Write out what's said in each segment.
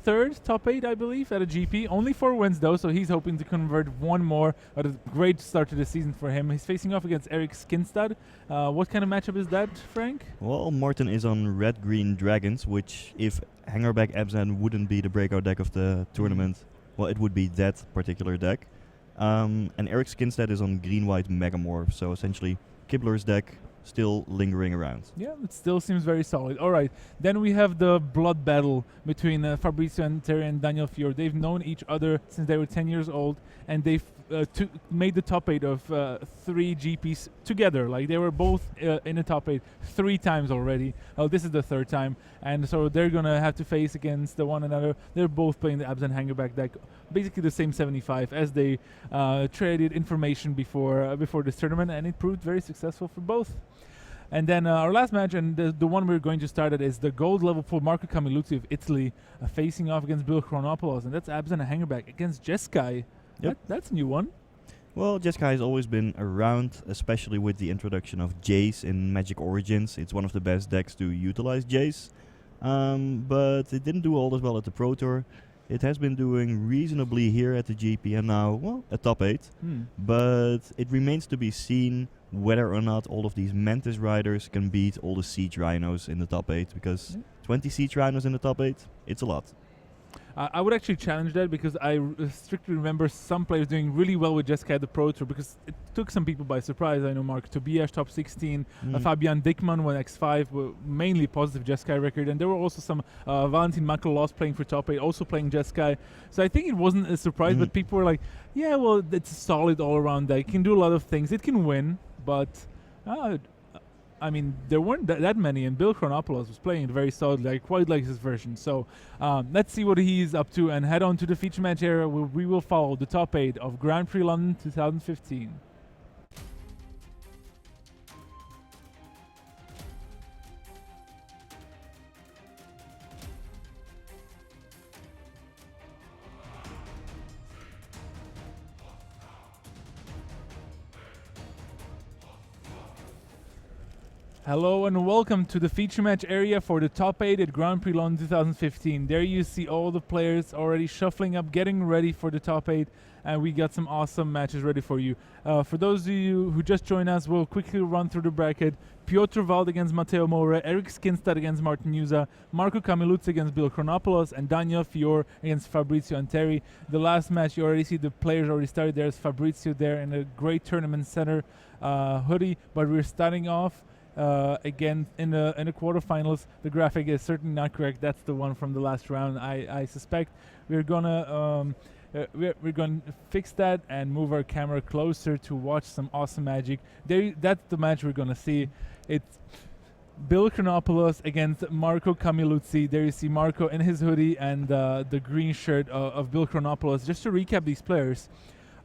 third top 8, I believe, at a GP. Only 4 wins, though, so he's hoping to convert one more. But a great start to the season for him. He's facing off against Eric Skinstad. What kind of matchup is that, Frank? Well, Martin is on red-green dragons, which if Hangerback Abzan wouldn't be the breakout deck of the tournament, well, it would be that particular deck. And Eric Skinstad is on green-white Megamorph, so essentially Kibler's deck still lingering around. Yeah, it still seems very solid. All right, then we have the blood battle between Fabrizio and Terry and Daniel Fior. They've known each other since they were 10 years old, and they've made the top 8 of 3 GPs together. Like, they were both in the top 8 3 times already. Oh, this is the 3rd time, and so they're gonna have to face against one another. They're both playing the Abzan Hangerback deck, basically the same 75, as they traded information before this tournament, and it proved very successful for both. And then our last match, and the one we're going to start at, is the gold level for Marco Cammilluzzi of Italy facing off against Bill Chronopoulos, and that's Abzan Hangerback against Jeskai. Yep. That's a new one. Well, Jeskai has always been around, especially with the introduction of Jace in Magic Origins. It's one of the best decks to utilize Jace, but it didn't do all as well at the Pro Tour. It has been doing reasonably here at the GP, and now, well, a top 8. But it remains to be seen whether or not all of these Mantis riders can beat all the Siege Rhinos in the top 8, because 20 Siege Rhinos in the top 8, it's a lot. I would actually challenge that, because I strictly remember some players doing really well with Jeskai at the Pro Tour, because it took some people by surprise. I know Mark Tobias, top 16, Fabian Dickmann won X5, were mainly positive Jeskai record, and there were also some Valentin Makalos playing for top 8, also playing Jeskai. So I think it wasn't a surprise, but people were like, yeah, well, it's a solid all-around deck. It can do a lot of things. It can win, but I mean, there weren't that many, and Bill Chronopoulos was playing it very solidly. I quite like his version. So let's see what he's up to, and head on to the feature match area where we will follow the top 8 of Grand Prix London 2015. Hello and welcome to the feature match area for the top 8 at Grand Prix London 2015. There you see all the players already shuffling up, getting ready for the top 8, and we got some awesome matches ready for you. For those of you who just joined us, we'll quickly run through the bracket. Piotr Wald against Matteo Moura, Eric Skinstad against Martin Juza, Marco Cammilluzzi against Bill Chronopoulos, and Daniel Fior against Fabrizio and Terry. The last match, you already see the players already started. There's Fabrizio there in a great tournament center hoodie, but we're starting off again in the quarterfinals. The graphic is certainly not correct. That's the one from the last round. I suspect we're gonna we're gonna fix that and move our camera closer to watch some awesome magic. That's the match we're gonna see. It's Bill Chronopoulos against Marco Cammilluzzi. There you see Marco in his hoodie and the green shirt of Bill Chronopoulos. Just to recap these players,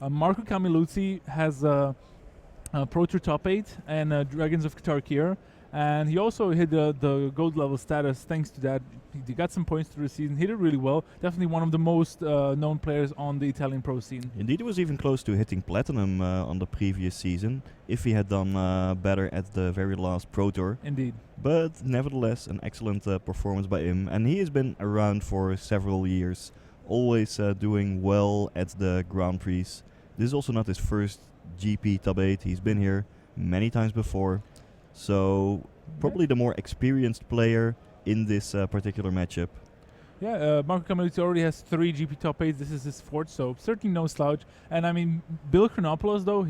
Marco Cammilluzzi has Pro Tour top 8 and Dragons of Tarkir, and he also hit the gold level status thanks to that. He got some points through the season. He did really well. Definitely one of the most known players on the Italian pro scene. Indeed, he was even close to hitting platinum on the previous season if he had done better at the very last Pro Tour. Indeed. But nevertheless, an excellent performance by him, and he has been around for several years, always doing well at the Grand Prix. This is also not his first GP top 8. He's been here many times before, so probably the more experienced player in this particular matchup. Yeah, Marco Cammilluzzi already has 3 GP top 8s. This is his 4th, so certainly no slouch. And I mean, Bill Chronopoulos, though,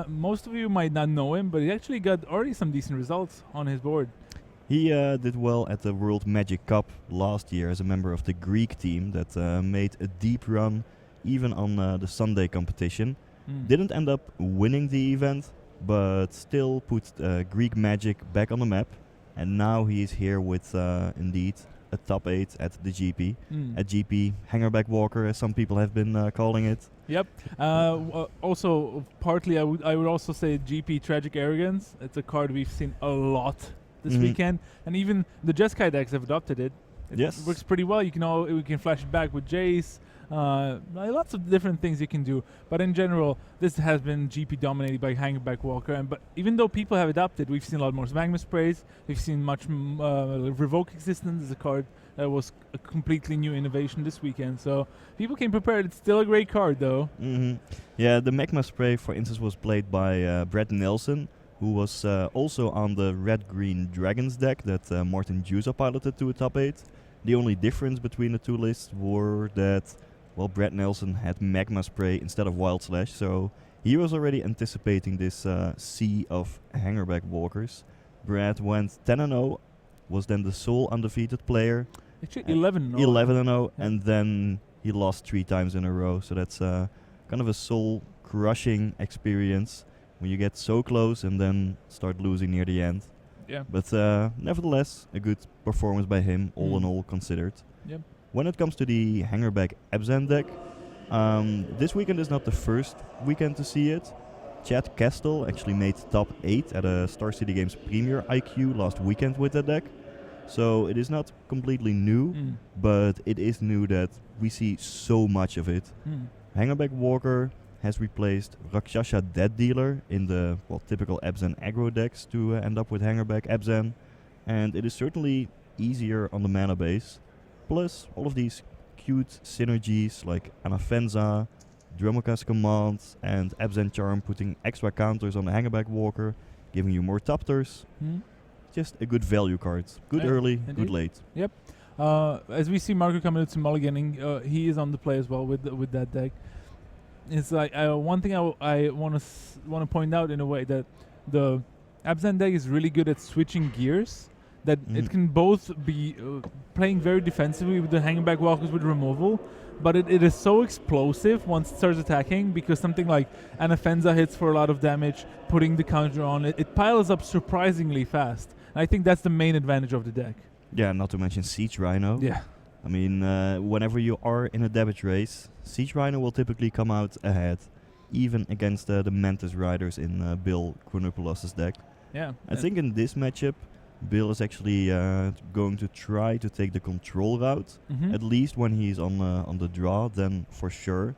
most of you might not know him, but he actually got already some decent results on his board. He did well at the World Magic Cup last year as a member of the Greek team that made a deep run even on the Sunday competition. Didn't end up winning the event, but still put Greek Magic back on the map. And now he is here with indeed a top 8 at the GP. At GP Hangerback Walker, as some people have been calling it. Yep. Also, partly I would also say GP Tragic Arrogance. It's a card we've seen a lot this weekend, and even the Jeskai decks have adopted it. It works pretty well. We can flash it back with Jace. Lots of different things you can do, but in general, this has been GP dominated by Hangerback Walker. But even though people have adapted, we've seen a lot more Magma Sprays. We've seen much Revoke Existence is a card that was a completely new innovation this weekend. So people came prepared. It's still a great card, though. Yeah, the Magma Spray, for instance, was played by Brett Nelson, who was also on the Red-Green Dragons deck that Martin Juza piloted to a top 8. The only difference between the two lists were that, well, Brett Nelson had Magma Spray instead of Wild Slash, so he was already anticipating this sea of Hangerback Walkers. Brad went 10-0, was then the sole undefeated player. Actually, 11-0. 11-0, Yeah. and then he lost 3 times in a row. So that's kind of a soul-crushing experience when you get so close and then start losing near the end. Yeah. But nevertheless, a good performance by him, all in all considered. Yep. When it comes to the Hangerback Abzan deck, this weekend is not the first weekend to see it. Chad Castle actually made top 8 at a Star City Games Premier IQ last weekend with that deck. So it is not completely new, but it is new that we see so much of it. Hangerback Walker has replaced Rakshasa Dead Dealer in the typical Abzan aggro decks to end up with Hangerback Abzan, and it is certainly easier on the mana base. Plus all of these cute synergies like Anafenza, Dromoka's Command, and Abzan Charm putting extra counters on the Hangerback Walker, giving you more Tapters. Just a good value card. Good early, indeed. good late. Yep. As we see Marco Cammilluzzi mulliganing, he is on the play as well with that deck. It's like one thing I want to point out in a way that the Abzan deck is really good at switching gears. That it can both be playing very defensively with the hanging-back walkers with removal, but it is so explosive once it starts attacking because something like Anafenza hits for a lot of damage, putting the counter on it. It piles up surprisingly fast. And I think that's the main advantage of the deck. Yeah, not to mention Siege Rhino. Yeah. I mean, whenever you are in a damage race, Siege Rhino will typically come out ahead, even against the Mantis Riders in Bill Chronopoulos' deck. Yeah. I think in this matchup, Bill is actually going to try to take the control route, at least when he's on the draw, then for sure,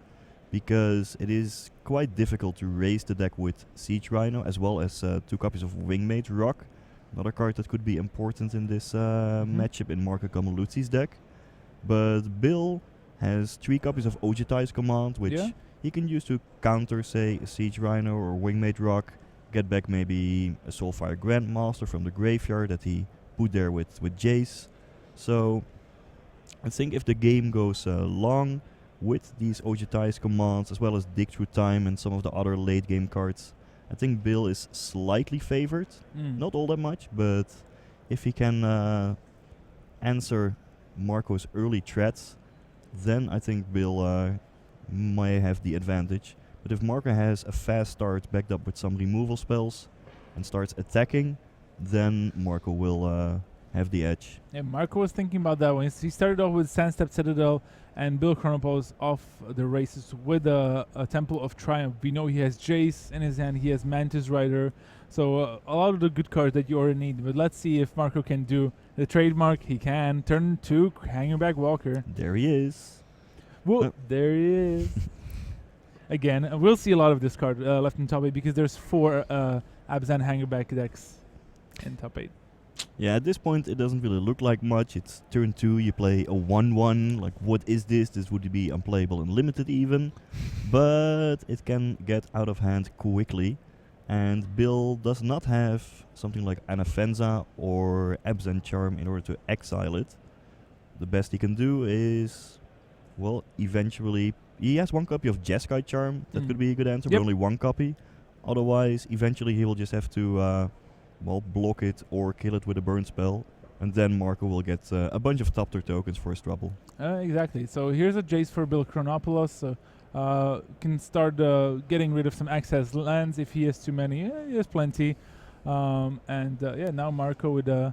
because it is quite difficult to raise the deck with Siege Rhino, as well as 2 copies of Wingmate Rock, another card that could be important in this matchup in Marco Cammilluzzi's deck. But Bill has 3 copies of Ojutai's Command, which he can use to counter, say, a Siege Rhino or Wingmate Rock, get back maybe a Soulfire Grandmaster from the graveyard that he put there with Jace. So I think if the game goes long with these Ojutai's commands, as well as Dig Through Time and some of the other late game cards, I think Bill is slightly favored. Not all that much, but if he can answer Marco's early threats, then I think Bill may have the advantage. But if Marco has a fast start backed up with some removal spells and starts attacking, then Marco will have the edge. Yeah, Marco was thinking about that one. He started off with Sandstep Citadel and Bill Chronopoulos off the races with a Temple of Triumph. We know he has Jace in his hand, he has Mantis Rider, so a lot of the good cards that you already need. But let's see if Marco can do the trademark. He can turn to Hangerback Walker. There he is. Whoa, there he is. Again, we'll see a lot of this card left in top 8 because there's 4 Abzan Hangerback decks in top 8. Yeah, at this point it doesn't really look like much. It's turn 2, you play a 1-1. Like, what is this? This would be unplayable and limited even. But it can get out of hand quickly. And Bill does not have something like Anafenza or Abzan Charm in order to exile it. The best he can do is, well, eventually... He has 1 copy of Jeskai Charm. That could be a good answer, but only 1 copy. Otherwise, eventually he will just have to, block it or kill it with a burn spell. And then Marco will get a bunch of Tapter tokens for his trouble. Exactly. So here's a Jace for Bill Chronopoulos. So can start getting rid of some excess lands if he has too many. He has plenty. Now Marco with a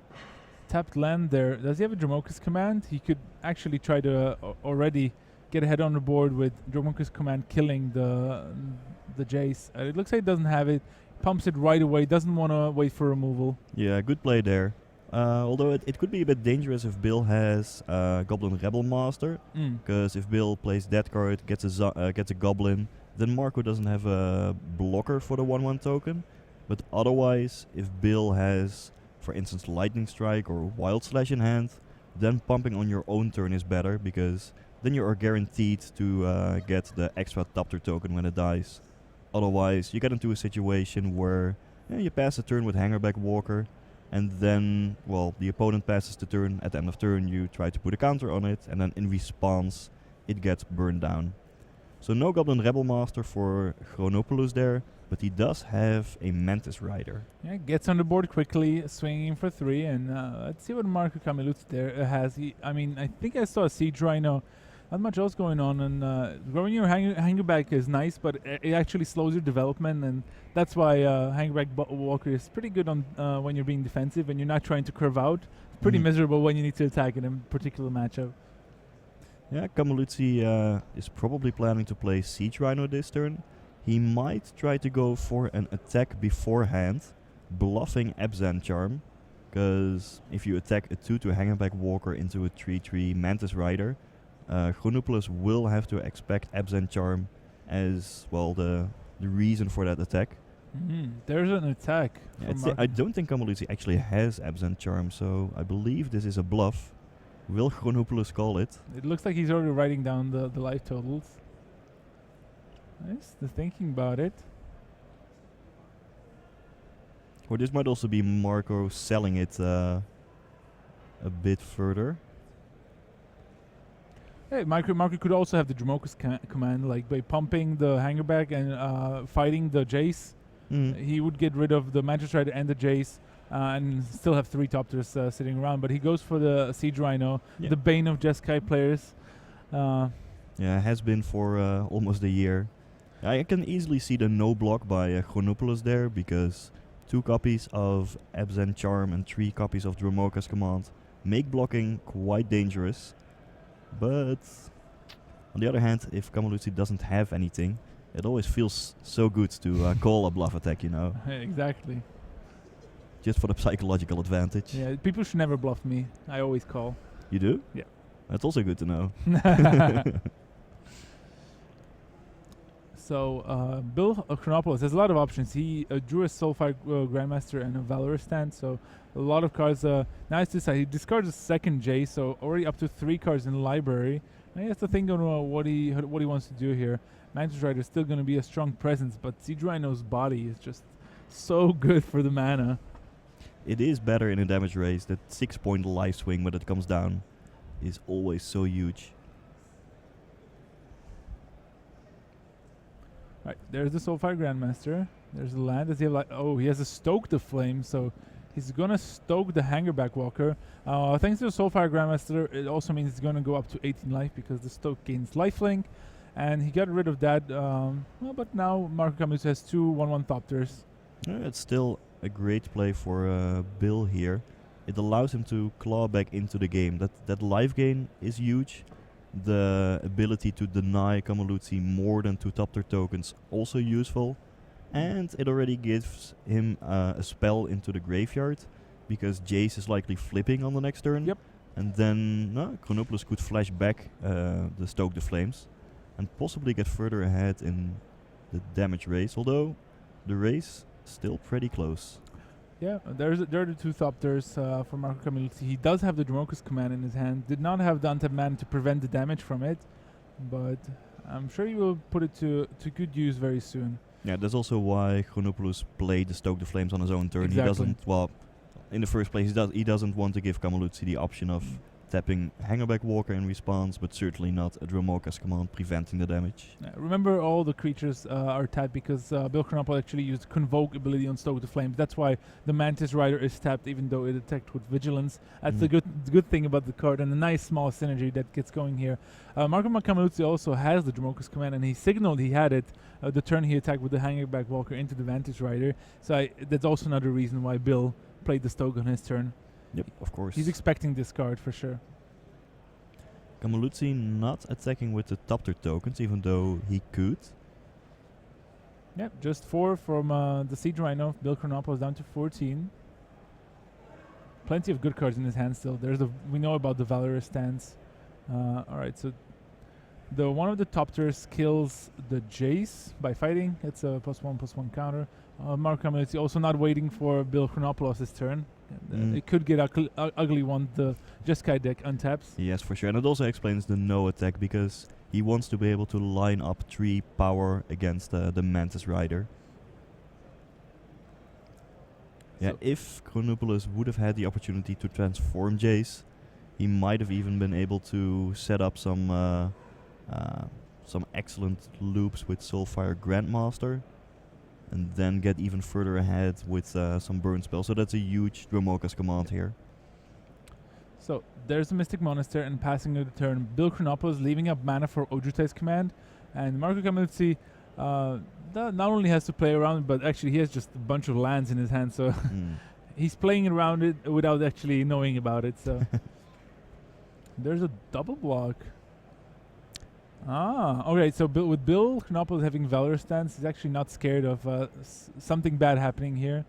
tapped land there. Does he have a Dromoka's Command? He could actually try to already get ahead on the board with Dromoka's Command killing the Jace. It looks like it doesn't have it. Pumps it right away. Doesn't want to wait for removal. Yeah, good play there. Although it could be a bit dangerous if Bill has Goblin Rebel Master, because if Bill plays that card, gets a Goblin, then Marco doesn't have a blocker for the 1/1 token. But otherwise, if Bill has, for instance, Lightning Strike or Wild Slash in hand, then pumping on your own turn is better, because then you are guaranteed to get the extra Tapter token when it dies. Otherwise, you get into a situation where you pass the turn with Hangerback Walker, and then, well, the opponent passes the turn. At the end of turn, you try to put a counter on it, and then in response, it gets burned down. So no Goblin Rebel Master for Chronopoulos there, but he does have a Mantis Rider. Yeah, gets on the board quickly, swinging for 3, and let's see what Marco Cammilluzzi there has. I think I saw a Siege Rhino. Not much else going on, and growing your Hangerback is nice, but it actually slows your development, and that's why Hangerback Walker is pretty good on when you're being defensive and you're not trying to curve out. It's pretty miserable when you need to attack in a particular matchup. Yeah, Cammilluzzi is probably planning to play Siege Rhino this turn. He might try to go for an attack beforehand, bluffing Abzan Charm, because if you attack a 2/2 Hangerback Walker into a 3/3 Mantis Rider, Chronopoulos will have to expect Abzan Charm as, well, the reason for that attack. There's an attack. Yeah, I don't think Cammilluzzi actually has Abzan Charm, so I believe this is a bluff. Will Chronopoulos call it? It looks like he's already writing down the life totals. Nice, the thinking about it. Or this might also be Marco selling it a bit further. Hey, Marco could also have the Dromoka's command, like by pumping the Hangerback and fighting the Jace. He would get rid of the Mantis Rider and the Jace and still have 3 Topters sitting around. But he goes for the Siege Rhino, the bane of Jeskai players. Yeah, has been for almost a year. I can easily see the no block by Chronopoulos there, because 2 copies of Abzan Charm and 3 copies of Dromoka's command make blocking quite dangerous. But on the other hand, if Cammilluzzi doesn't have anything, it always feels so good to call a bluff attack, you know. Exactly. Just for the psychological advantage. Yeah, people should never bluff me. I always call. You do? Yeah. That's also good to know. So Bill Chronopoulos has a lot of options. He drew a Soulfire Grandmaster and a Valorous stand, so a lot of cards. Nice to say. He discards a second J, so already up to 3 cards in the library. And he has to think on what he wants to do here. Mantis Rider is still going to be a strong presence, but Siege Rhino's body is just so good for the mana. It is better in a damage race. That 6-point life swing when it comes down is always so huge. Right, there's the Soulfire Grandmaster. There's the land. Does he have he has a Stoke the Flame, so he's gonna stoke the Hangerback Walker. Thanks to the Soulfire Grandmaster, it also means he's gonna go up to 18 life because the Stoke gains lifelink, and he got rid of that. But now Marco Cammilluzzi has 2 1/1 Thopters. It's still a great play for Bill here. It allows him to claw back into the game. That life gain is huge. The ability to deny Cammilluzzi more than 2 Thopter tokens also useful. And it already gives him a spell into the graveyard, because Jace is likely flipping on the next turn. Yep. And then Chronopoulos could flash back the Stoke the Flames and possibly get further ahead in the damage race, although the race still pretty close. Yeah, there are the 2 Thopters for Marco Cammilluzzi. He does have the Dromoka's command in his hand. Did not have the untapped mana to prevent the damage from it, but I'm sure he will put it to good use very soon. Yeah, that's also why Chronopoulos played the Stoke the Flames on his own turn. Exactly. He doesn't, well, in the first place, he doesn't want to give Cammilluzzi the option of tapping Hangerback Walker in response, but certainly not a Dromoka's command preventing the damage. Remember, all the creatures are tapped because Bill Chronopoulos actually used Convoke ability on Stoke the Flames. That's why the Mantis Rider is tapped, even though it attacked with Vigilance. That's the good thing about the card, and a nice small synergy that gets going here. Marco Cammilluzzi also has the Dromoka's command, and he signaled he had it the turn he attacked with the Hangerback Walker into the Mantis Rider. So that's also another reason why Bill played the Stoke on his turn. Yep, of course. He's expecting this card for sure. Cammilluzzi not attacking with the Thopter tokens, even though he could. Yep, just 4 from the Siege Rhino. Bill Chronopoulos down to 14. Plenty of good cards in his hand still. We know about the Valorous stance. Alright, so the one of the Thopters kills the Jace by fighting. It's a +1/+1 counter. Marco Cammilluzzi also not waiting for Bill Chronopoulos' turn. It could get ugly once the Jeskai deck untaps. Yes, for sure. And it also explains the no attack, because he wants to be able to line up 3 power against the Mantis Rider. Yeah, So if Chronopoulos would have had the opportunity to transform Jace, he might have even been able to set up some excellent loops with Soulfire Grandmaster, and then get even further ahead with some burn spells. So that's a huge Dromoka's command here. So there's a Mystic Monastery, and passing of the turn, Bill Chronopoulos leaving up mana for Ojutai's command, and Marco Cammilluzzi not only has to play around, but actually he has just a bunch of lands in his hand, so he's playing around it without actually knowing about it. So there's a double block. Okay. So with Bill Chronopoulos having Valor stance, he's actually not scared of something bad happening here.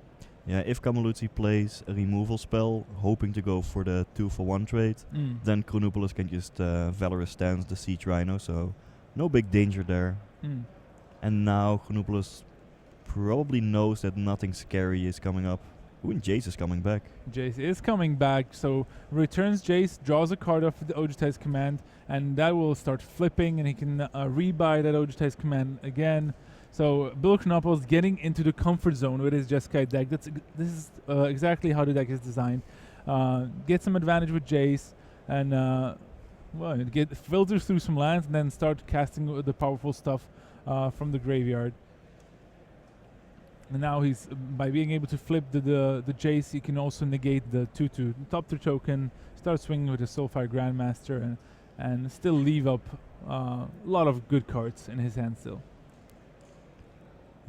Yeah, if Cammilluzzi plays a removal spell, hoping to go for the 2-for-1 trade, then Chronopoulos can just Valorous Stance the Siege Rhino, so no big danger there. And now Chronopoulos probably knows that nothing scary is coming up. Ooh, and Jace is coming back. Jace is coming back, so returns Jace, draws a card off the Ojutai's command, and that will start flipping, and he can rebuy that Ojutai's command again. So Bill Chronopoulos getting into the comfort zone with his Jeskai deck. This is exactly how the deck is designed. Get some advantage with Jace, and it filters through some lands, and then start casting the powerful stuff from the graveyard. And now he's by being able to flip the Jace, he can also negate the 2/2 top 3 token, start swinging with the Soulfire Grandmaster, and still leave up a lot of good cards in his hand still.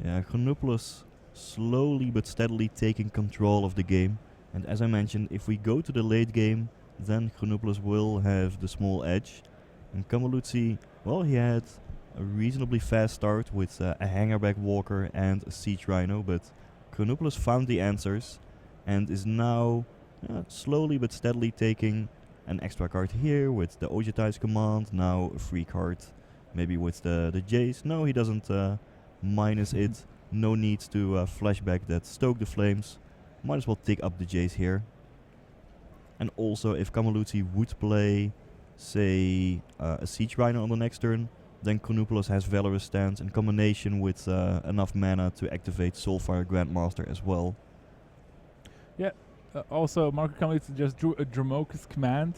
Yeah, Chronopoulos slowly but steadily taking control of the game. And as I mentioned, if we go to the late game, then Chronopoulos will have the small edge. And Cammilluzzi, well, he had a reasonably fast start with a Hangerback Walker and a Siege Rhino, but Chronopoulos found the answers and is now slowly but steadily taking an extra card here with the Ojutai's command, now a free card, maybe with the Jace. No, he doesn't minus it. No need to flashback that Stoke the Flames. Might as well take up the Jace here. And also, if Cammilluzzi would play, say, a Siege Rhino on the next turn, then Chronopoulos has Valorous Stance in combination with enough mana to activate Soulfire Grandmaster as well. Yeah. Also, Marco Cammilluzzi just drew a Dromoka's command,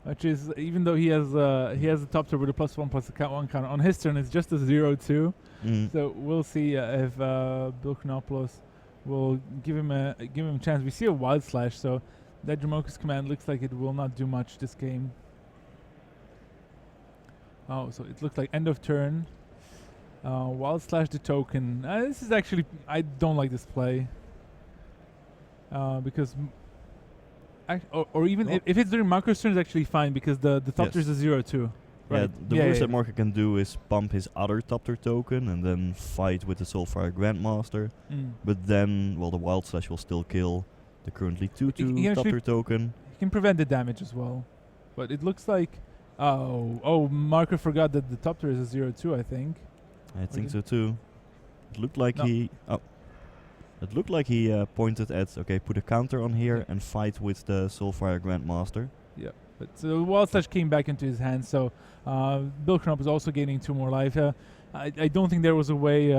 which is, even though he has a top tier with a +1/+1 counter on his turn, it's just a 0/2. So we'll see if Bill Chronopoulos will give him a chance. We see a Wild Slash, so that Dromoka's command looks like it will not do much this game. Oh, so it looks like end of turn. Wild Slash the token. This is actually, I don't like this play. Because or even if it's during Marco's turn, it's actually fine, because the top tier is a 0/2. Right. Yeah, the worst that Marco can do is pump his other top tier token and then fight with the Soulfire Grandmaster. But then, well, the Wild Slash will still kill the currently 2/2 top tier token. He can prevent the damage as well. But it looks like, Marco forgot that the top tier is a 0/2, I think. I think so too. It looked like he pointed at, okay, put a counter on here and fight with the Soulfire Grandmaster. Yeah, but so the Wild Slash came back into his hand, so Bill Chronopoulos is also gaining 2 more life. I don't think there was a way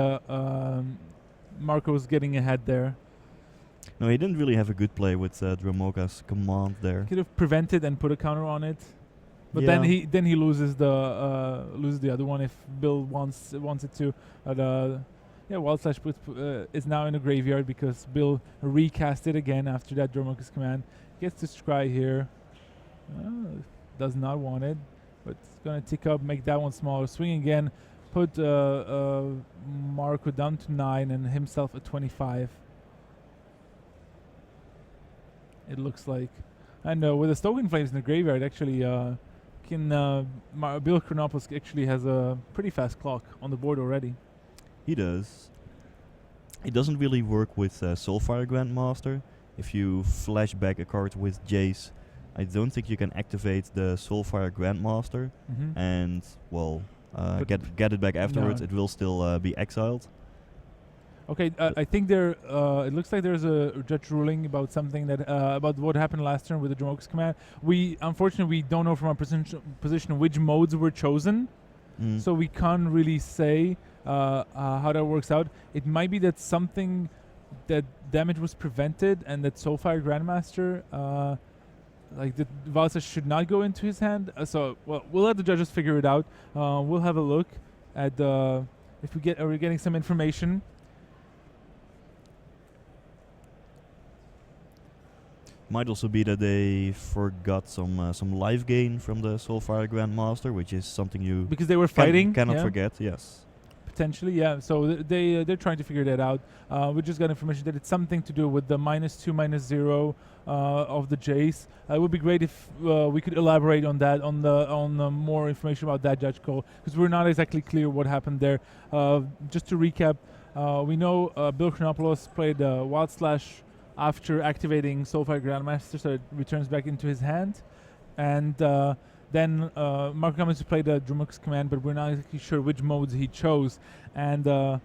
Marco was getting ahead there. No, he didn't really have a good play with Dromoka's command there. Could have prevented and put a counter on it. But then he loses the other one if Bill wants it to. Wild Slash is now in the graveyard because Bill recast it again after that Dromoka's command. Gets to scry here. Does not want it, but it's gonna tick up, make that one smaller. Swing again, put Marco down to 9 and himself at 25. It looks like, and with the Stoken Flames in the graveyard, actually, Bill Chronopoulos actually has a pretty fast clock on the board already. He does. It doesn't really work with Soulfire Grandmaster. If you flash back a card with Jace, I don't think you can activate the Soulfire Grandmaster and, well, get it back afterwards. No. It will still be exiled. Okay, I think there. It looks like there's a judge ruling about something that about what happened last turn with the Dromoka's command. We unfortunately we don't know from our position which modes were chosen, so we can't really say how that works out. It might be that something that damage was prevented and that Soulfire Grandmaster, like the Valsa should not go into his hand. Well, we'll let the judges figure it out. We'll have a look at if are we getting some information. Might also be that they forgot some life gain from the Soulfire Grandmaster, which is something you Because they were fighting. cannot forget. Yes. Potentially, yeah. So they're trying to figure that out. We just got information that it's something to do with the -2, -0 of the Jace. It would be great if we could elaborate on that, on more information about that judge call, because we're not exactly clear what happened there. Just to recap, we know Bill Chronopoulos played Wild Slash after activating Soulfire Grandmaster, so it returns back into his hand, and then Marco Cammilluzzi played the Dromoka's command, but we're not exactly sure which modes he chose. And all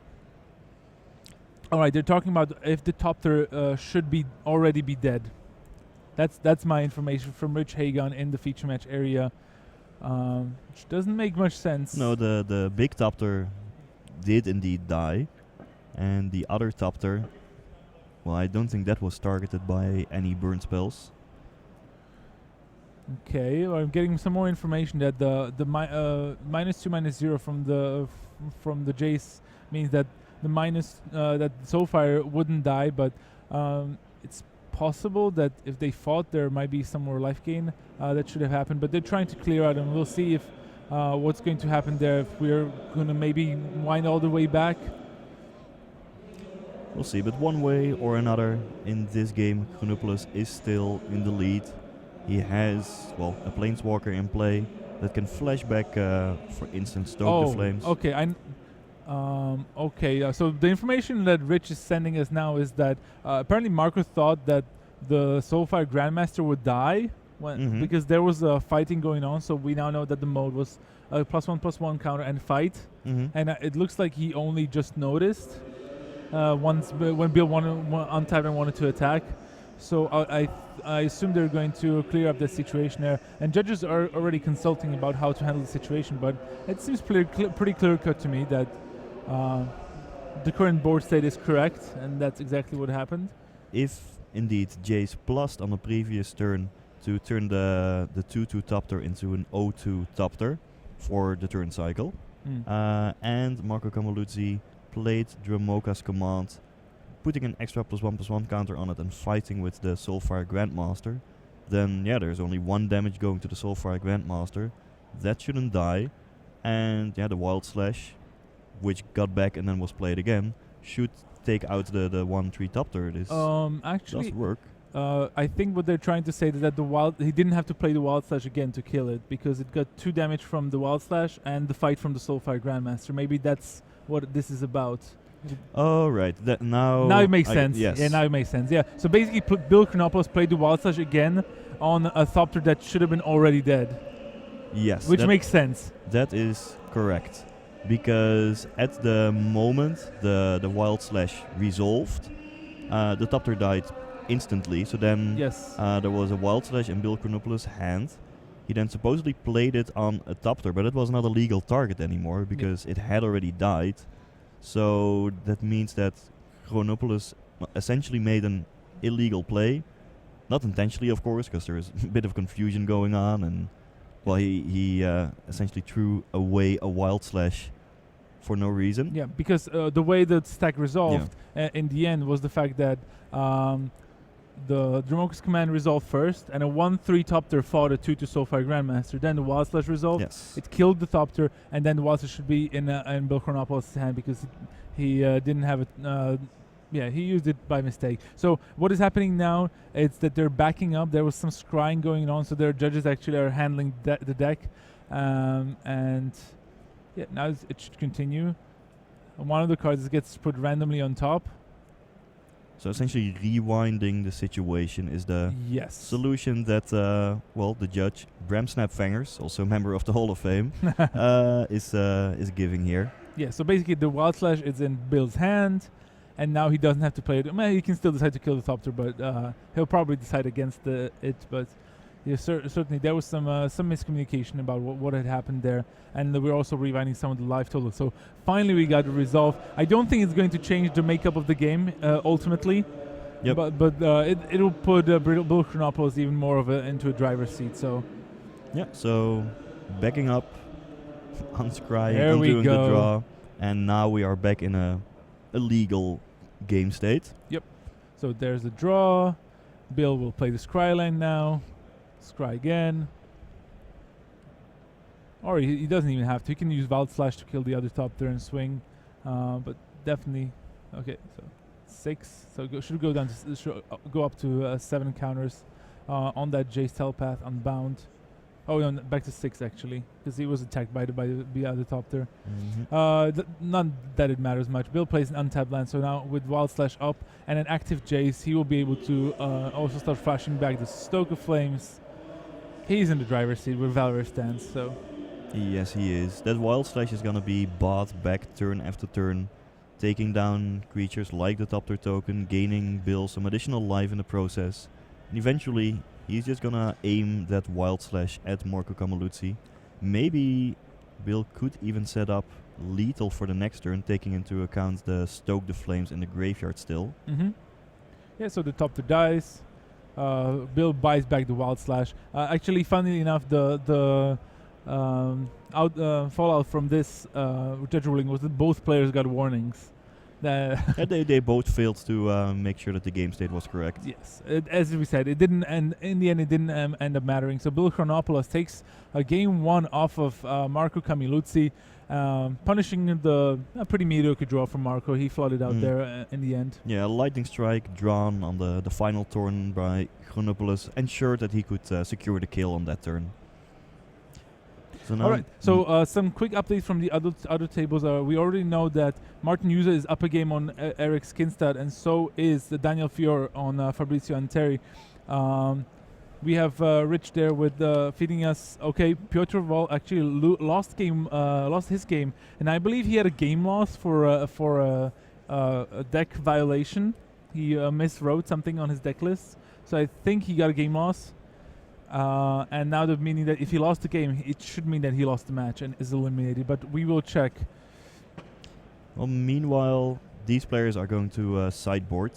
right, they're talking about if the Topter should already be dead. That's my information from Rich Hagon in the feature match area, which doesn't make much sense. No, the big Topter did indeed die, and the other Topter, well, I don't think that was targeted by any burn spells. Okay, well, I'm getting some more information that the -2, -0 from the Jace means that the that Soulfire wouldn't die, but it's possible that if they fought, there might be some more life gain that should have happened. But they're trying to clear out, and we'll see if what's going to happen there. If we're going to maybe wind all the way back. We'll see, but one way or another in this game, Chronopoulos is still in the lead. He has, well, a Planeswalker in play that can flash back, for instance, Stoke the Flames. Okay. So the information that Rich is sending us now is that apparently Marco thought that the Soulfire Grandmaster would die because there was fighting going on. So we now know that the mode was +1/+1 counter and fight, and it looks like he only just noticed when Bill untapped and wanted to attack. So I assume they're going to clear up the situation there. And judges are already consulting about how to handle the situation, but it seems pretty clear-cut to me that the current board state is correct, and that's exactly what happened. If indeed Jace plussed on the previous turn to turn the 2/2 Topter into an 0/2 Topter for the turn cycle, and Marco Cammilluzzi played Dromoka's command, putting an extra +1/+1 counter on it and fighting with the Soulfire Grandmaster, then yeah, there's only one damage going to the Soulfire Grandmaster. That shouldn't die. And yeah, the Wild Slash, which got back and then was played again, should take out the 1/3 Topter. This actually does work. I think what they're trying to say is that he didn't have to play the Wild Slash again to kill it, because it got 2 damage from the Wild Slash and the fight from the Soulfire Grandmaster. Maybe that's what this is about. Oh, right. Now it makes sense. Yes. Yeah, now it makes sense. Yeah. So basically, Bill Chronopoulos played the Wild Slash again on a Thopter that should have been already dead. Yes. Which makes sense. That is correct. Because at the moment the Wild Slash resolved, the Thopter died instantly. So then there was a Wild Slash in Bill Chronopoulos' hand. He then supposedly played it on a Thopter, but it was not a legal target anymore because it had already died. So that means that Chronopoulos essentially made an illegal play. Not intentionally, of course, because there is a bit of confusion going on. And well, he essentially threw away a Wild Slash for no reason. Yeah, because the way the stack resolved in the end was the fact that the Dromoka's command resolved first, and a 1/3 Thopter fought a 2/2 Soulfire Grandmaster. Then the Wild Slash resolved. Yes. It killed the Thopter, and then the Wild Slash should be in Bill Chronopoulos' hand because he didn't have it. He used it by mistake. So what is happening now is that they're backing up. There was some scrying going on, so their judges actually are handling the deck, and yeah, now it should continue. One of the cards gets put randomly on top. So essentially rewinding the situation is the solution that, the judge, Bram Snapfangers, also a member of the Hall of Fame, is giving here. Yeah, so basically the Wild Slash is in Bill's hand, and now he doesn't have to play it. I mean, he can still decide to kill the Thopter, but he'll probably decide against it. But yeah, certainly there was some miscommunication about what had happened there, and we're also rewinding some of the live totals. So finally we got a resolve. I don't think it's going to change the makeup of the game ultimately. Yep. But it'll put Bill Chronopoulos even more into a driver's seat. So yeah. So backing up, unscrying, there we undoing the go. draw, and now we are back in a legal game state. Yep. So there's the draw. Bill will play the scry line now. Scry again. Or he doesn't even have to. He can use Wild Slash to kill the other Thopter and swing. But definitely. Okay, so 6. So should go down to go up to 7 counters on that Jace Telepath Unbound. Oh no, back to 6 actually, because he was attacked by the other Thopter. Not that it matters much. Bill plays an untapped land, so now with Wild Slash up and an active Jace, he will be able to also start flashing back the Stoke of Flames. He's in the driver's seat where Valor stands, so. Yes, he is. That Wild Slash is gonna be bought back turn after turn, taking down creatures like the Thopter token, gaining Bill some additional life in the process, and eventually he's just gonna aim that Wild Slash at Marco Cammilluzzi. Maybe Bill could even set up lethal for the next turn, taking into account the Stoke the Flames in the graveyard still. Yeah, so the Thopter dies. Bill buys back the Wild Slash. Actually, funnily enough, the fallout from this judge ruling was that both players got warnings. They both failed to make sure that the game state was correct. Yes, as we said, it didn't, and in the end, it didn't end up mattering. So Bill Chronopoulos takes game 1 off of Marco Cammilluzzi, punishing a pretty mediocre draw from Marco. He flooded out there in the end. Yeah, a lightning strike drawn on the final turn by Chronopoulos ensured that he could secure the kill on that turn. So now all right. So some quick updates from the other tables. We already know that Martin User is up a game on Eric Skinstad, and so is Daniel Fior on Fabrizio Anteri. We have Rich there with feeding us. Okay, Piotr Vol actually lost his game, and I believe he had a game loss for a deck violation. He miswrote something on his deck list, so I think he got a game loss. And now the meaning that if he lost the game, it should mean that he lost the match and is eliminated. But we will check. Well, meanwhile, these players are going to sideboard.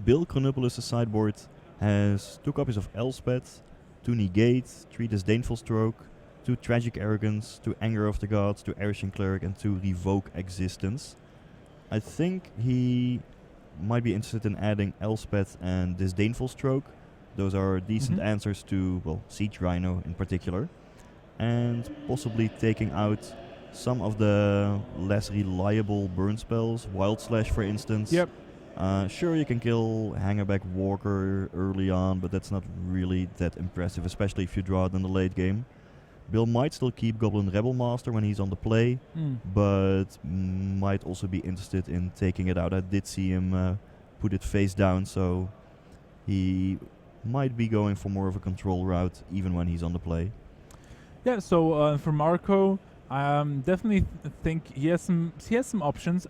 Bill Chronopoulos' sideboard has 2 copies of Elspeth, 2 Negate, 3 Disdainful Stroke, 2 Tragic Arrogance, 2 Anger of the Gods, 2 Erishing Cleric, and 2 Revoke Existence. I think he might be interested in adding Elspeth and Disdainful Stroke. Those are decent answers to, well, Siege Rhino in particular. And possibly taking out some of the less reliable burn spells, Wild Slash for instance. Yep. Sure, you can kill Hangerback Walker early on, but that's not really that impressive, especially if you draw it in the late game. Bill might still keep Goblin Rebel Master when he's on the play, but might also be interested in taking it out. I did see him put it face down, so he might be going for more of a control route even when he's on the play. Yeah, so for Marco, definitely think he has some options.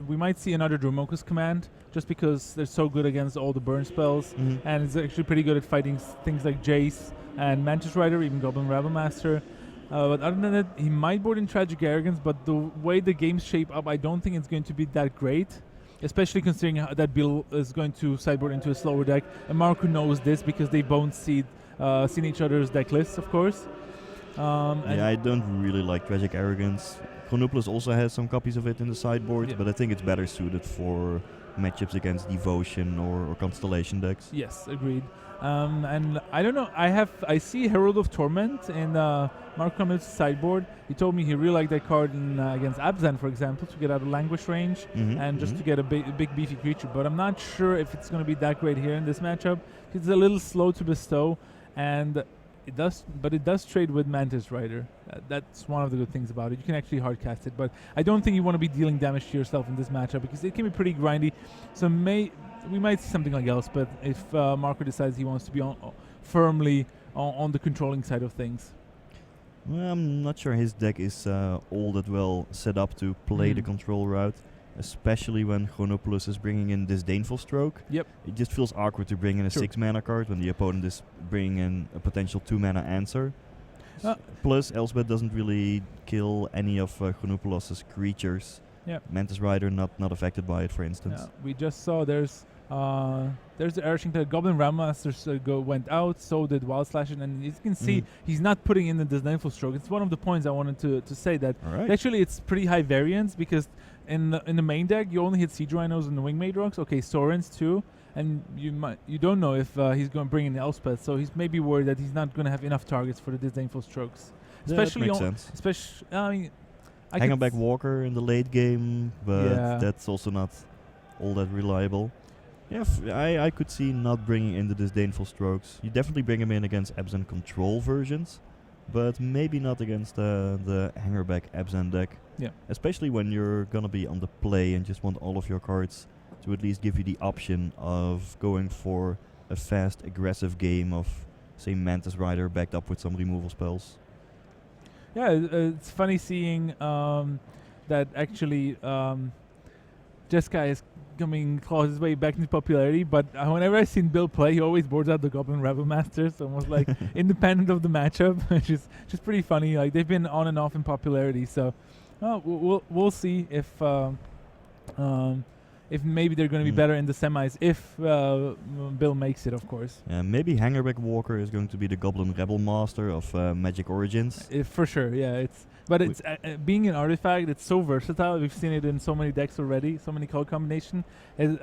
We might see another Dromokus command just because they're so good against all the burn spells, and it's actually pretty good at fighting things like Jace and Mantis Rider, even Goblin Rebel Master. But other than that, he might board in Tragic Arrogance, but the way the games shape up, I don't think it's going to be that great. Especially considering that Bill is going to sideboard into a slower deck, and Marco knows this because they both seen each other's deck lists, of course. I don't really like Tragic Arrogance. Chronopoulos also has some copies of it in the sideboard, but I think it's better suited for matchups against Devotion or Constellation decks. Yes, agreed. And I don't know. I see Herald of Torment in Marco Cammilluzzi's sideboard. He told me he really liked that card against Abzan, for example, to get out of languish range and just to get a big beefy creature. But I'm not sure if it's going to be that great here in this matchup. It's a little slow to bestow, and it does trade with Mantis Rider. That's one of the good things about it. You can actually hard cast it, but I don't think you want to be dealing damage to yourself in this matchup because it can be pretty grindy. So we might see something like Elspeth if Marco decides he wants to be firmly on the controlling side of things. Well, I'm not sure his deck is all that well set up to play the control route. especially when Chronopoulos is bringing in Disdainful Stroke. Yep. It just feels awkward to bring in a True. 6-mana card when the opponent is bringing in a potential 2-mana answer. Plus, Elspeth doesn't really kill any of Chronopoulos' creatures. Yep. Mantis Rider not affected by it, for instance. Yeah, we just saw there's the Urshing Goblin Rammasters went out, so did Wild Slash, and you can see he's not putting in the Disdainful Stroke. It's one of the points I wanted to say that Alright. actually it's pretty high variance, because in the main deck you only hit Siege Rhinos and the Wingmate Rocks, okay, Sorens too, and you don't know if he's going to bring in Elspeth, so he's maybe worried that he's not going to have enough targets for the Disdainful Strokes. Especially that makes sense. Especially, I mean, Hangerback Walker in the late game, but that's also not all that reliable. Yeah, I could see not bringing in the Disdainful Strokes. You definitely bring him in against Absent Control versions, but maybe not against the Hangerback Absent deck. Yeah. Especially when you're gonna be on the play and just want all of your cards to at least give you the option of going for a fast, aggressive game of, say, Mantis Rider backed up with some removal spells. Yeah, it's funny seeing that actually Jeskai is claws his way back into popularity, but whenever I've seen Bill play, he always boards out the Goblin Rebel Masters, almost like independent of the matchup, which is just pretty funny. Like, they've been on and off in popularity, so we'll see if maybe they're going to be better in the semis if Bill makes it, of course. Yeah, maybe Hangerback Walker is going to be the Goblin Rebel Master of Magic Origins. For sure, yeah. It's being an artifact, it's so versatile. We've seen it in so many decks already, so many card combination.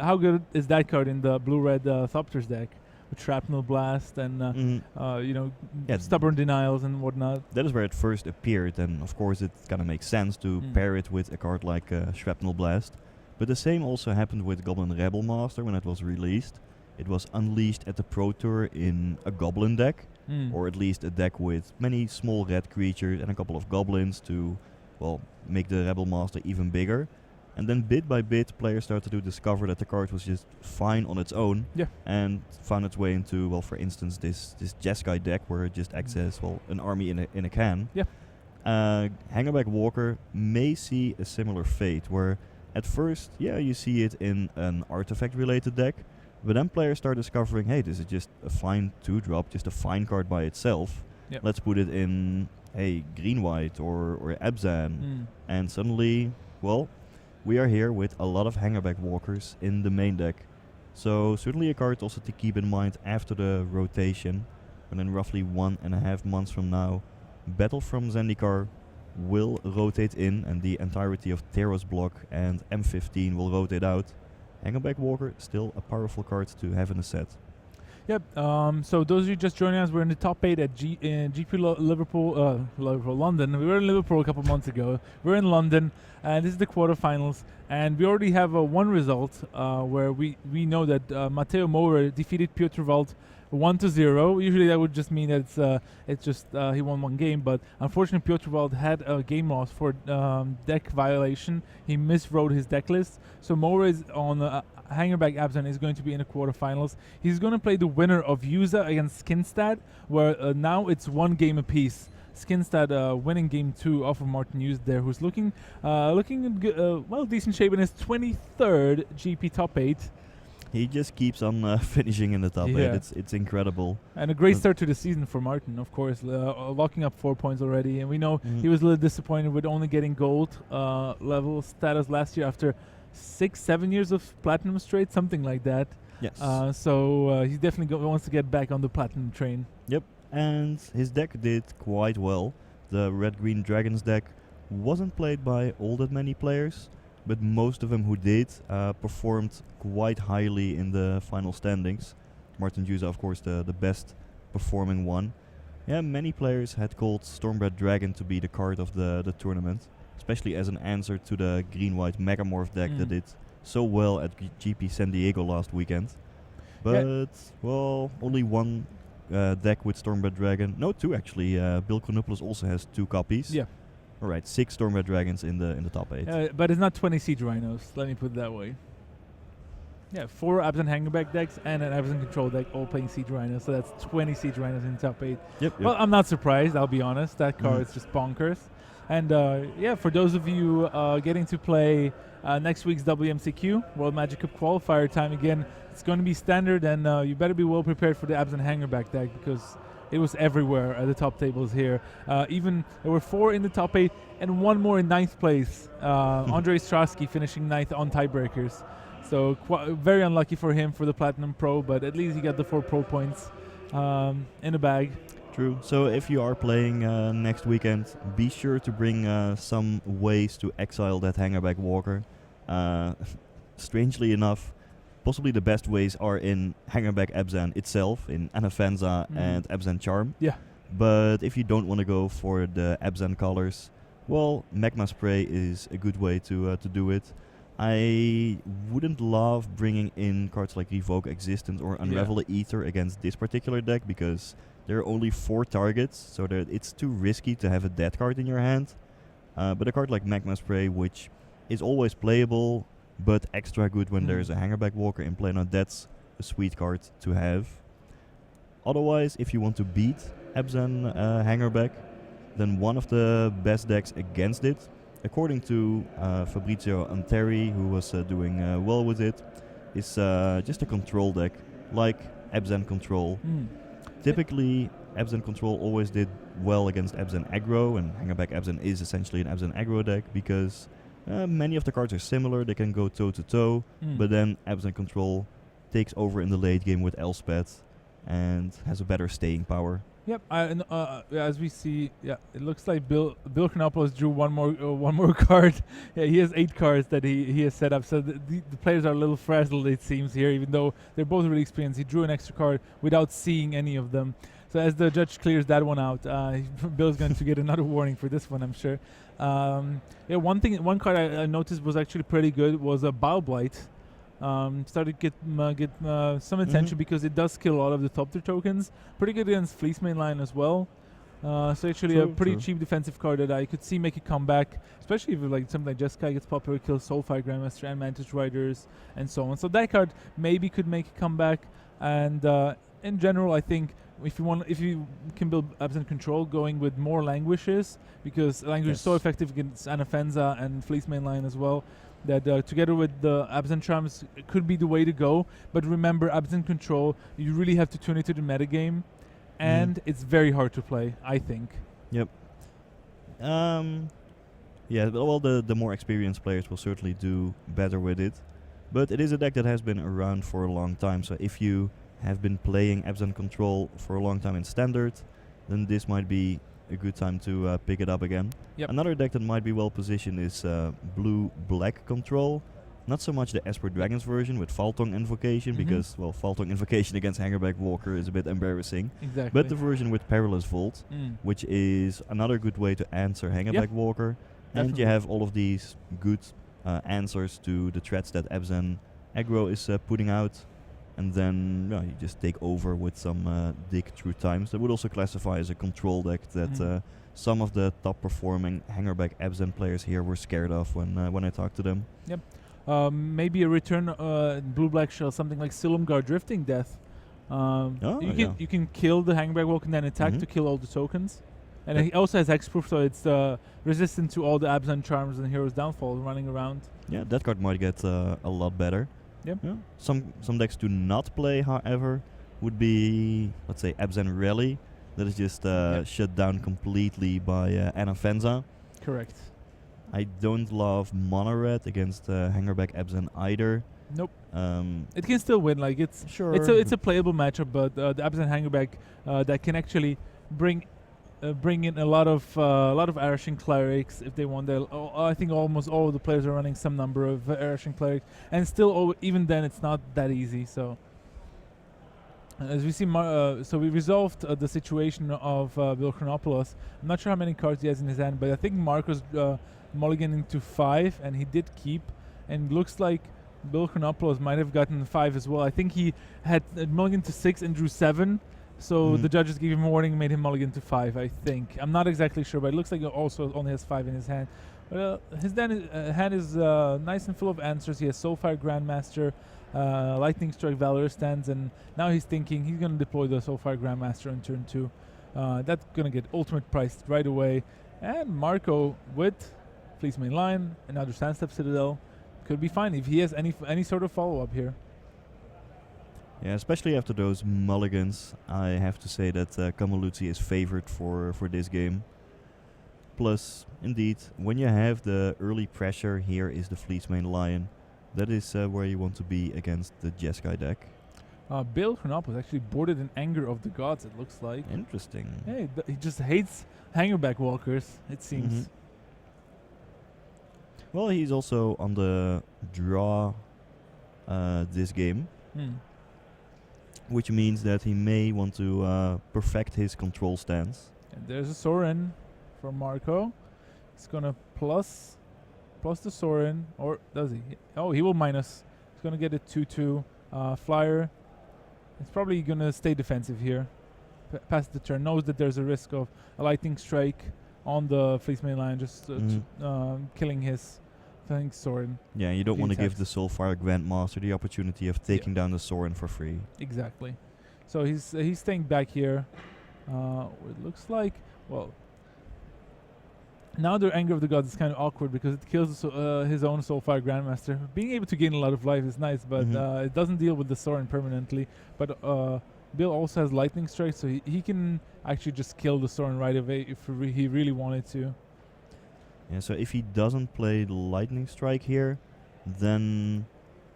How good is that card in the blue-red Thopters deck? With Shrapnel Blast and Stubborn Denials and whatnot. That is where it first appeared, and of course it kind of makes sense to pair it with a card like Shrapnel Blast. But the same also happened with Goblin Rebel Master when it was released. It was unleashed at the Pro Tour in a Goblin deck, or at least a deck with many small red creatures and a couple of goblins to, well, make the Rebel Master even bigger. And then bit by bit, players started to discover that the card was just fine on its own, and found its way into, well, for instance, this Jeskai deck where it just acts as, well, an army in a can. Hangerback Walker may see a similar fate, where at first, you see it in an artifact-related deck, but then players start discovering, hey, this is just a fine 2-drop, just a fine card by itself. Let's put it in, hey, Green-White or Abzan. And suddenly, well, we are here with a lot of Hangerback Walkers in the main deck. So certainly a card also to keep in mind after the rotation, and in roughly 1.5 months from now, Battle from Zendikar will rotate in, and the entirety of Theros block and M15 will rotate out. Hangerback Walker, still a powerful card to have in the set. Yep. So those of you just joining us, we're in the top 8 at GP Liverpool, London. We were in Liverpool a couple months ago. We're in London, and this is the quarterfinals. And we already have one result where we know that Matteo Maurer defeated Piotr Wald 1-0. Usually that would just mean that it's just he won one game, but unfortunately Piotr Wald had a game loss for deck violation. He miswrote his deck list, so Maurer is on Hangerback Abzan is going to be in the quarterfinals. He's going to play the winner of Yuza against Skinstad, where now it's one game apiece. Skinstad winning game 2 off of Martin Hughes there, who's looking in decent shape in his 23rd GP top 8. He just keeps on finishing in the top 8. It's incredible. And a great start to the season for Martin, of course, locking up 4 points already. And we know he was a little disappointed with only getting gold level status last year after 6-7 years of platinum straight, something like that. Yes. So he definitely wants to get back on the platinum train. Yep. And his deck did quite well. The Red-Green Dragons deck wasn't played by all that many players, but most of them who did performed quite highly in the final standings. Martin Juza, of course, the best performing one. Yeah, many players had called Stormbred Dragon to be the card of the tournament, especially as an answer to the Green-White Megamorph deck that did so well at GP San Diego last weekend. But, well, only one deck with Stormbred Dragon. No, 2 actually. Bill Chronopoulos also has 2 copies. Yeah. Alright, 6 Stormbred Dragons in the top 8. But it's not 20 Siege Rhinos, let me put it that way. Yeah, 4 Absent Hangerback decks and an Absent Control deck all playing Siege Rhinos, so that's 20 Siege Rhinos in top 8. Yep. Well, I'm not surprised, I'll be honest. That card is just bonkers. And yeah, for those of you getting to play next week's WMCQ, World Magic Cup qualifier time again, it's going to be standard, and you better be well prepared for the Abs and Hangerback deck because it was everywhere at the top tables here. Even there were 4 in the top 8 and 1 more in 9th place. Andrei Strasky finishing 9th on tiebreakers. So very unlucky for him for the Platinum Pro, but at least he got the 4 Pro points in the bag. True. So if you are playing next weekend, be sure to bring some ways to exile that Hangerback Walker. Strangely enough, possibly the best ways are in Hangerback Abzan itself, in Anafenza and Abzan Charm. Yeah. But if you don't want to go for the Abzan colors, well, Magma Spray is a good way to do it. I wouldn't love bringing in cards like Revoke Existence or Unravel the Ether against this particular deck because there are only 4 targets, so that it's too risky to have a dead card in your hand. But a card like Magma Spray, which is always playable, but extra good when there's a Hangerback Walker in play, now that's a sweet card to have. Otherwise, if you want to beat Abzan Hangerback, then one of the best decks against it, according to Fabrizio Anteri, who was doing well with it, is just a control deck, like Abzan Control. Typically, Abzan Control always did well against Abzan Aggro, and Hangerback Abzan is essentially an Abzan Aggro deck because many of the cards are similar, they can go toe-to-toe, but then Abzan Control takes over in the late game with Elspeth and has a better staying power. Yep, as we see, yeah, it looks like Bill Chronopoulos drew one more card. Yeah, he has 8 cards that he has set up. So the players are a little frazzled, it seems here, even though they're both really experienced. He drew an extra card without seeing any of them. So as the judge clears that one out, Bill's going to get another warning for this one, I'm sure. Yeah, one card I noticed was actually pretty good was a Bow Blight. Started to get some attention because it does kill a lot of the top 2 tokens. Pretty good against Fleece mainline as well. So actually a pretty cheap defensive card that I could see make a comeback, especially if like something like Jeskai gets popular, kills Soulfire Grandmaster and Mantis Riders and so on. So that card maybe could make a comeback. And in general, I think if you can build Absent Control, going with more Languishes, because Languish is so effective against Anafenza and Fleece mainline as well, that together with the Absent Charms could be the way to go. But remember, Absent Control, you really have to tune it to the metagame, and it's very hard to play, I think. Yep. Yeah, well, the more experienced players will certainly do better with it. But it is a deck that has been around for a long time, so if you have been playing Absent Control for a long time in Standard, then this might be a good time to pick it up again. Yep. Another deck that might be well positioned is Blue-Black Control. Not so much the Esper Dragons version with Faltong Invocation, because, well, Faltong Invocation against Hangerback Walker is a bit embarrassing. Exactly. But the version with Perilous Vault, which is another good way to answer Hangerback Walker. Definitely. And you have all of these good answers to the threats that Abzan Aggro is putting out. And then you just take over with some Dig Through Times. That would also classify as a control deck that some of the top performing Hangerback Absent players here were scared of when I talked to them. Yep. Maybe a return Blue-Black Shell, something like Silumgar Drifting Death. You can kill the Hangerback Walk and then attack to kill all the tokens. And he also has Hexproof, so it's resistant to all the Absent Charms and Hero's Downfall running around. Yeah, that card might get a lot better. Yep. Yeah. Some decks to not play, however, would be, let's say, Abzan Rally. That is just shut down completely by Anafenza. Correct. I don't love Mono Red against Hangerback Abzan either. Nope. It can still win. Like it's a playable matchup, but the Absent Hangerback that can actually bring in a lot of Arashing Clerics if they want. I think almost all of the players are running some number of Arashing Clerics, and still, even then, it's not that easy. So, as we see, so we resolved the situation of Bill Chronopoulos. I'm not sure how many cards he has in his hand, but I think Marco's mulliganing to 5, and he did keep. And looks like Bill Chronopoulos might have gotten 5 as well. I think he had mulliganed to 6 and drew 7. So the judges gave him a warning and made him mulligan to 5, I think. I'm not exactly sure, but it looks like he also only has 5 in his hand. But his hand is nice and full of answers. He has Soulfire Grandmaster, Lightning Strike, Valor Stands, and now he's thinking he's going to deploy the Soulfire Grandmaster on turn 2. That's going to get ultimate priced right away. And Marco with Fleece Main Line, another Sandstep Citadel. Could be fine if he has any sort of follow-up here. Yeah, especially after those mulligans, I have to say that Cammilluzzi is favored for this game. Plus, indeed, when you have the early pressure, here is the Fleece Main Lion. That is where you want to be against the Jeskai deck. Bill Chronopoulos actually boarded an Anger of the Gods, it looks like. Interesting. Hey, he just hates Hangerback Walkers, it seems. Mhm. Well, he's also on the draw this game, which means that he may want to perfect his control stance. And there's a Sorin from Marco. He's gonna plus the Sorin, or does he? Oh, he will minus. He's gonna get a 2/2 flyer. He's probably gonna stay defensive here. Past the turn, knows that there's a risk of a lightning strike on the Fleece Main Line, just killing his Sorin. Yeah, you don't want to give attacks. the Soulfire Grandmaster the opportunity of taking down the Sorin for free. Exactly. So he's staying back here. It looks like, well, now the Anger of the Gods is kind of awkward because it kills his own Soulfire Grandmaster. Being able to gain a lot of life is nice, but it doesn't deal with the Sorin permanently. But Bill also has Lightning Strike, so he can actually just kill the Sorin right away if he really wanted to. Yeah, so if he doesn't play the Lightning Strike here, then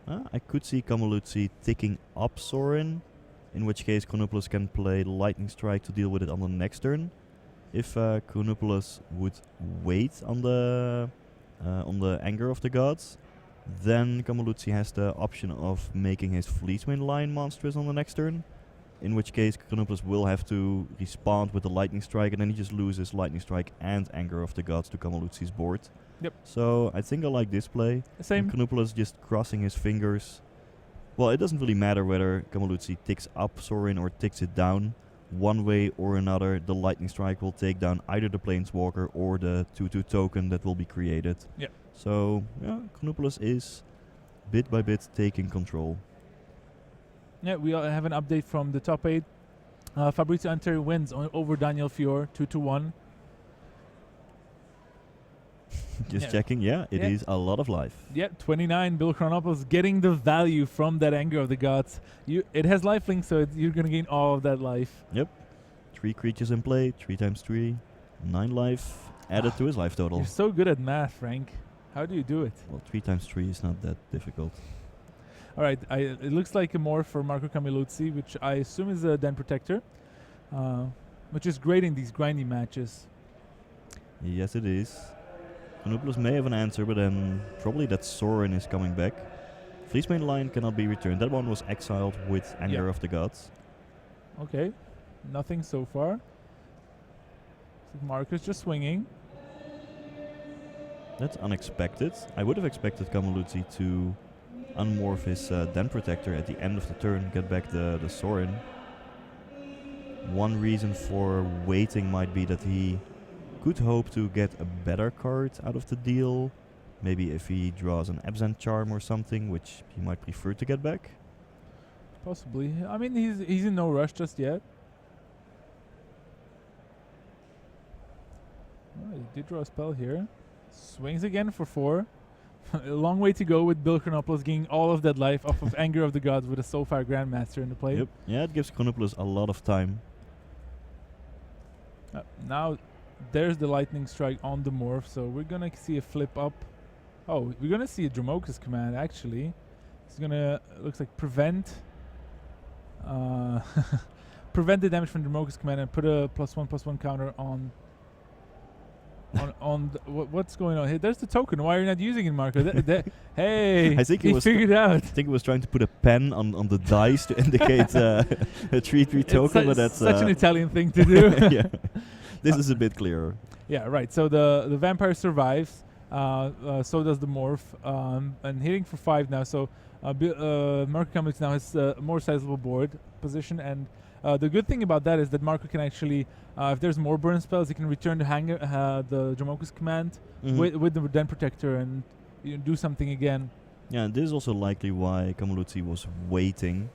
I could see Cammilluzzi ticking up Sorin, in which case Chronopoulos can play the Lightning Strike to deal with it on the next turn. If Chronopoulos would wait on the Anger of the Gods, then Cammilluzzi has the option of making his Fleece Main Line monstrous on the next turn, in which case Chronopoulos will have to respond with the Lightning Strike, and then he just loses Lightning Strike and Anger of the Gods to Cammilluzzi's board. Yep. So I think I like this play. Same. Chronopoulos just crossing his fingers. Well, it doesn't really matter whether Cammilluzzi ticks up Sorin or ticks it down. One way or another, the Lightning Strike will take down either the Planeswalker or the 2/2 token that will be created. Yep. So, yeah, Chronopoulos is bit by bit taking control. Yeah, we have an update from the top 8. Fabrizio Anteri wins over Daniel Fior, 2-1. Just checking, it is a lot of life. Yeah, 29. Bill Chronopoulos getting the value from that Anger of the Gods. It has lifelink, so you're going to gain all of that life. Yep. 3 creatures in play, 3 times 3, 9 life added to his life total. You're so good at math, Frank. How do you do it? Well, 3 times 3 is not that difficult. All right, it looks like a morph for Marco Cammilluzzi, which I assume is a Den Protector, which is great in these grindy matches. Yes, it is. Chronopoulos may have an answer, but then probably that Sorin is coming back. Fleece Main Line cannot be returned. That one was exiled with Anger of the Gods. Okay, nothing so far. So Marco's just swinging. That's unexpected. I would have expected Cammilluzzi to unmorph his Den Protector at the end of the turn, get back the Sorin. One reason for waiting might be that he could hope to get a better card out of the deal. Maybe if he draws an Absent Charm or something, which he might prefer to get back. Possibly. I mean, he's in no rush just yet. Oh, he did draw a spell here. Swings again for 4. A long way to go with Bill Chronopoulos getting all of that life off of Anger of the Gods with a Soulfire Grandmaster in the play. Yep. Yeah, it gives Chronopoulos a lot of time. Now there's the Lightning Strike on the morph, so we're gonna see a flip up. Oh, we're gonna see a Dromoka's command actually. It's gonna looks like prevent prevent the damage from Dromoka's command and put a +1/+1 counter on what's going on here. There's the token. Why are you not using it, Marco? Hey, I think he figured out. I think he was trying to put a pen on the dice to indicate a 3/3 token, but that's such an Italian thing to do. Yeah, this is a bit clearer. Yeah, right. So the vampire survives. So does the morph, and hitting for 5 now. So Marco Cammilluzzi now has a more sizable board position, and the good thing about that is that Marco can actually, if there's more burn spells, he can return the Dromoka's command with the Den Protector and do something again. Yeah, and this is also likely why Cammilluzzi was waiting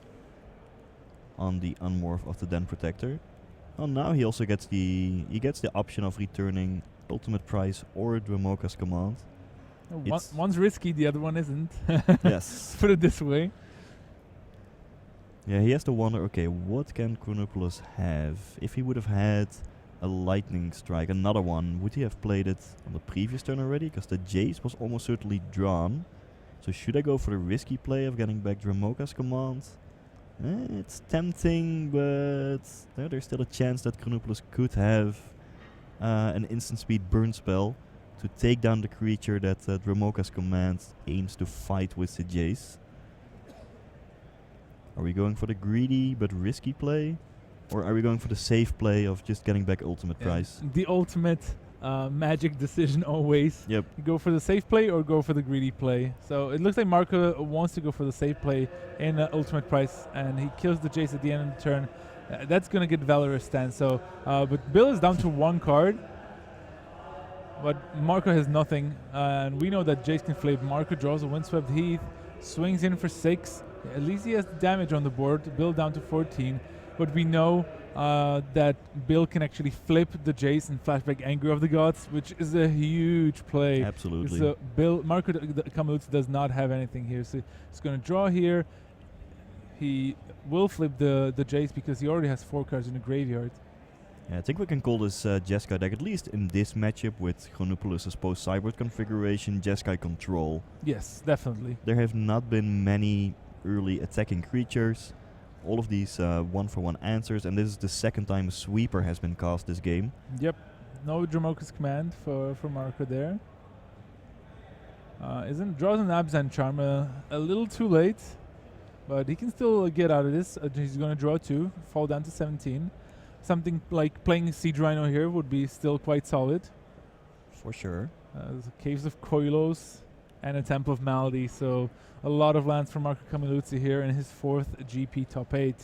on the unmorph of the Den Protector. Well, now he also gets the option of returning a Ultimate Price or Dramoka's Command. One's risky, the other one isn't. Yes. Put it this way. Yeah, he has to wonder, okay, what can Chronopoulos have? If he would have had a Lightning Strike, another one, would he have played it on the previous turn already? Because the Jace was almost certainly drawn. So should I go for the risky play of getting back Dramoka's Command? It's tempting, but there's still a chance that Chronopoulos could have an instant speed burn spell to take down the creature that Dramoka's Command aims to fight with the Jace. Are we going for the greedy but risky play? Or are we going for the safe play of just getting back Ultimate Price? The ultimate Magic decision always. Yep. You go for the safe play or go for the greedy play. So it looks like Marco wants to go for the safe play in Ultimate Price, and he kills the Jace at the end of the turn. That's going to get Valorous Stance. So, but Bill is down to 1 card. But Marco has nothing, and we know that Jace can flip. Marco draws a Windswept Heath, swings in for 6. At least he has damage on the board. Bill down to 14. But we know that Bill can actually flip the Jace and flashback Anger of the Gods, which is a huge play. Absolutely. So Marco Cammilluzzi does not have anything here. So he's going to draw here. He will flip the Jace because he already has 4 cards in the graveyard. Yeah, I think we can call this Jeskai deck, at least in this matchup with Chronopoulos' post-Sideboard configuration, Jeskai Control. Yes, definitely. There have not been many early attacking creatures. All of these 1-for-1 answers, and this is the second time a sweeper has been cast this game. Yep. No Dramoka's Command for Marco there. Draws an Abzan Charm a little too late, but he can still get out of this. He's going to draw 2, fall down to 17. Something like playing Siege Rhino here would be still quite solid. For sure. There's a Caves of Koilos and a Temple of Malady, so a lot of lands for Marco Cammilluzzi here in his 4th GP top 8.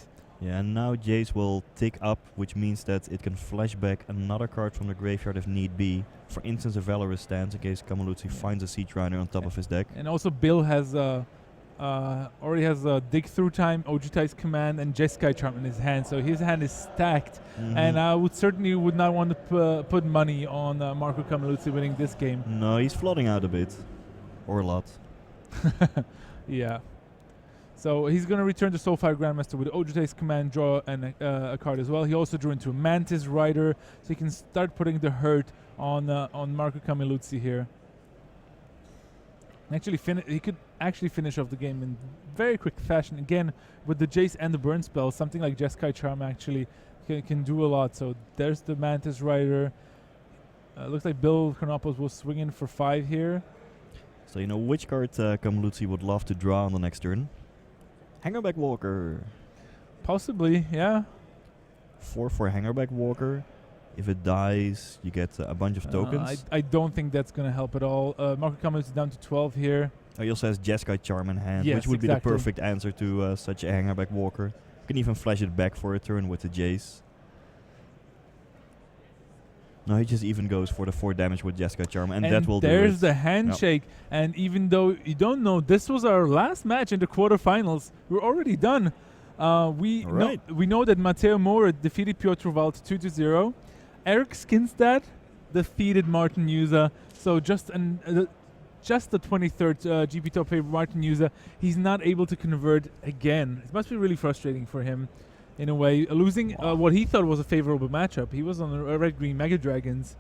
Yeah, and now Jace will tick up, which means that it can flash back another card from the graveyard if need be. For instance, a Valorous Stance in case Cammilluzzi finds a Siege Rhino on top of his deck. And also Bill has already has a Dig Through Time, Ojutai's Command, and Jeskai Charm in his hand, so his hand is stacked. And I would not want to put money on Marco Cammilluzzi winning this game. No, he's flooding out a bit. Or a lot. Yeah. So he's going to return to Soulfire Grandmaster with Ojutai's Command, draw and a card as well. He also drew into a Mantis Rider, so he can start putting the hurt on Marco Cammilluzzi here. Actually, he could actually finish off the game in very quick fashion. Again, with the Jace and the Burn spell, something like Jeskai Charm actually can do a lot. So there's the Mantis Rider. Looks like Bill Chronopoulos will swing in for 5 here. So you know which card Cammilluzzi would love to draw on the next turn? Hangerback Walker. Possibly, yeah. 4 for Hangerback Walker. If it dies, you get a bunch of tokens. I don't think that's going to help at all. Marco Cammilluzzi is down to 12 here. He also has Jeskai Charm in hand, Yes, which would exactly. be the perfect answer to such a Hangerback Walker. You can even flash it back for a turn with the Jace. No, he just even goes for the 4 damage with Jeskai Charm, and that will do it. There's the handshake, and even though you don't know, this was our last match in the quarterfinals. We're already done. We know that Matteo Mora defeated Piotr Wald 2-0. Eric Skinstad defeated Martin Yuza. So just the 23rd GP top favorite Martin Yuza, he's not able to convert again. It must be really frustrating for him. In a way, losing what he thought was a favorable matchup. He was on the Red-Green Mega Dragons,